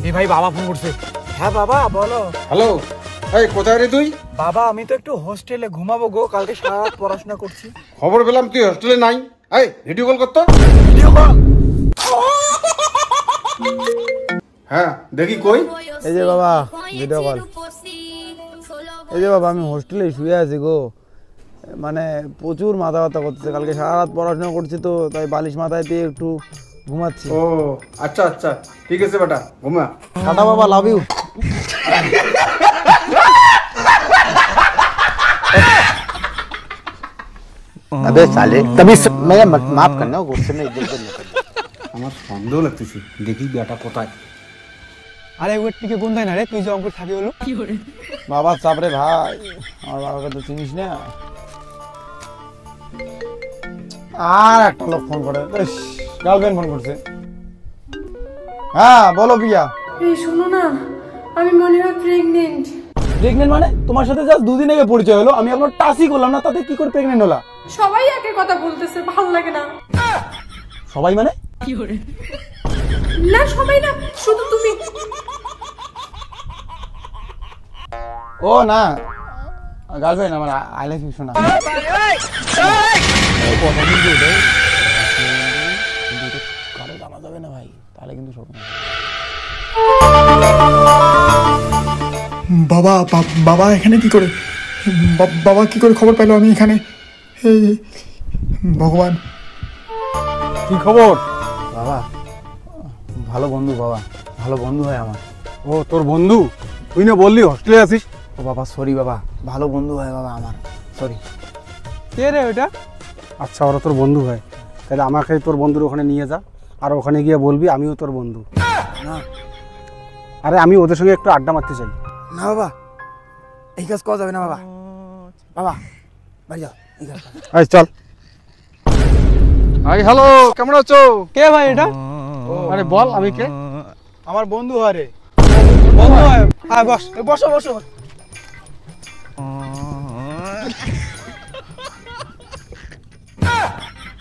এই ভাই বাবা ফোন করছে। হ্যাঁ বাবা বলো। হ্যালো, এই কোথায় রে তুই? বাবা আমি তো একটু হোস্টেলে ঘুমাবো গো, কালকে সারা রাত পড়াশোনা করছি। খবর পেলাম তুই হোস্টেলে নাই। এই ভিডিও কল করতো। Video call? হ্যাঁ দেখি কই। এই যে বাবা ভিডিও কল। এই যে বাবা আমি হোস্টেলে শুয়ে আছি গো, মানে প্রচুর মাথা ব্যথা করতেছে, কালকে সারা রাত পড়াশোনা করছি তো তাই বালিশ মাথায় দিয়ে একটু ঘুমাচ্ছি। ও আচ্ছা আচ্ছা ঠিক আছে বেটা, ঘুমা। টাটা বাবা, লাভ ইউ। अबे साले तभी मैं माफ करना, गुस्से में इधर उधर निकल। আমার সন্দেহ লাগতেছে, দেখি বেটা কোথায়। আরে ওর টিকে কোন দেয় না রে, তুই যে অঙ্কুর থাকি হলো বাবা চাপ রে ভাই, আমার বাবাকে তো চিনিস না। আর একটা লোক ফোন করে, গার্লফ্রেন্ড ফোন করছে। হ্যাঁ বলো পিয়া। এই শোনো না, আমি মনে হয় প্রেগনেন্ট। প্রেগনেন্ট মানে? তোমার সাথে জাস্ট দুদিন আগে পরিচয় হলো, আমি এখনো টাচই করলাম না, তাতে কি করে প্রেগনেন্ট হলা? সবাই একই কথা বলতেছে, ভালো লাগে না। সবাই মানে? না সবাই না, শুধু তুমি। ও না, গার্লফ্রেন্ড আমার, আই লাভ ইউ শোনা। কারো জানা যাবে না ভাই, তাহলে কিন্তু সব। বাবা বাবা এখানে কি করে? বাবা কি করে খবর পেলো আমি এখানে? ভগবান, কি খবর? বাবা ভালো বন্ধু, বাবা ভালো বন্ধু হয় আমার। ও তোর বন্ধু? তুই না বললি হোস্টেলে আছিস? ও বাবা সরি বাবা, ভালো বন্ধু হয় বাবা আমার, সরি। কে রে ওটা? আচ্ছা ওরা তোর বন্ধু হয়, তাহলে আমাকে তোর বন্ধুর ওখানে নিয়ে যা, আর ওখানে গিয়ে বলবি আমিও তোর বন্ধু। না আরে আমি ওদের সঙ্গে একটু আড্ডা মারতে চাই। না বাবা, এই কাজ করা যাবে না বাবা। বাবা বাড়ি যাও, এই কাজ। এই চল। হাই হ্যালো, কেমন আছো? কে ভাই এটা? আরে বল আমি কে? আমার বন্ধু হয় রে। বন্ধু হয়? হ্যাঁ বস, বসো বসো।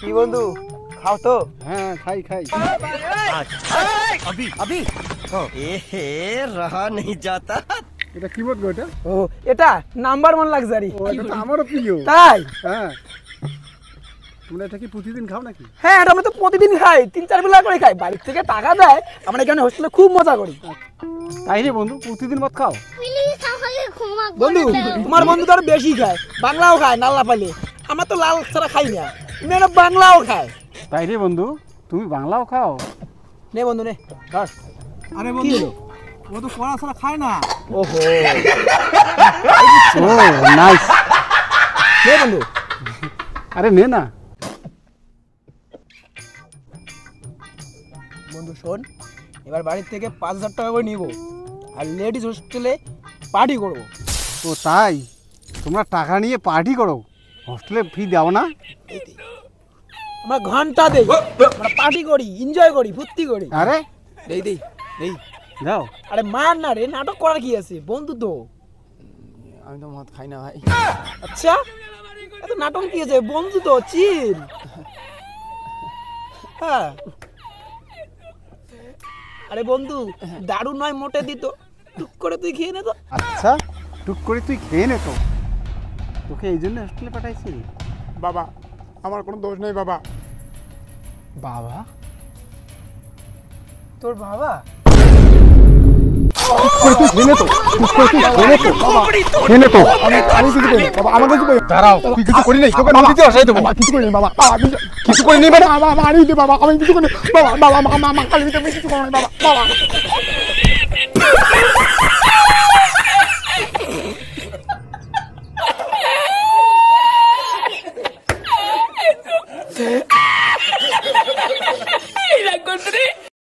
কি বন্ধু, খাও তো? হ্যাঁ খাই খাই। अभी रहा नहीं जाता। এটা কি বলবো এটা? ও এটা নাম্বার 1 লাক্সারি। ও এটা তো আমারও প্রিয়। তাই? হ্যাঁ। তোমরা এটা কি প্রতিদিন খাও নাকি? হ্যাঁ এটা আমরা তো প্রতিদিন খাই, 3-4 বেলা করে খাই, বাড়ি থেকে টাকা দেয়, আমরা এখানে হোস্টেলে খুব মজা করি। তাই রে বন্ধু, প্রতিদিন মত খাও? বন্ধু তোমার বন্ধু তো আরো বেশি খায়, বাংলাও খায় নাল্লা পালে, আমরা তো লাল ছাড়া খাই না, মেয়েরা বাংলাও খায়। তাই রে বন্ধু, তুমি বাংলাও খাও? নে বন্ধু নে ধর। আরে বন্ধু ও তো পড়া ছাড়া খায় না। ওহো ও নাইস। নে বন্ধু। আরে নে না বন্ধু শোন, এবার বাড়ির থেকে 5,000 টাকা করে নিব, আর লেডিস হোস্টেলে পার্টি করব। ও তাই? তোমরা টাকা নিয়ে পার্টি করো, হোস্টেলে ফি দাও না? আমরা ঘন্টা দেই, আমরা পার্টি করি, এনজয় করি, ফুর্তি করি। আরে দেই দেই দেই দাও। আরে মার না রে, নাটক করার কি আছে, বন্ধু তো। আমি তো মদ খাই না ভাই। আচ্ছা এত নাটক কি আছে, বন্ধু তো, চিল। হ্যাঁ আরে বন্ধু দারু নয় মোটে দিত, টুক করে তুই খেয়ে নে তো। আচ্ছা টুক করে তুই খেয়ে নে তো, তোকে এই জন্য হোস্টেলে পাঠাইছি। বাবা আমার কোনো দোষ নেই বাবা। বাবা? তোর বাবা? দাঁড়াও, তুই কিছু করি নাই, তোকে নদীতে ভাসাই দেবো। কিছু করিনি বাবা, কিছু করি নি মানে? বাবা মারি দি বাবা, আমি কিছু করিনি বাবা, বাবা মা কালী কিছু করিনি বাবা, বাবা।